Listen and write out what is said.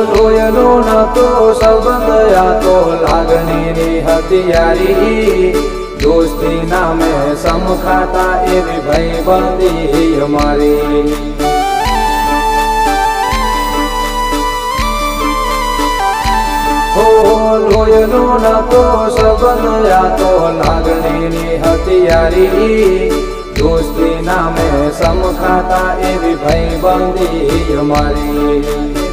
લોયનો નતો સંબંધ આ તો લાગણીની હથિયારી દોસ્તી નામે સમખાતા એવી ભાઈબંધી અમારી લોયનો નતો સંબંધ આ તો લાગણીની હથિયારી દોસ્તી નામે સમખાતા એવી ભાઈબંધી અમારી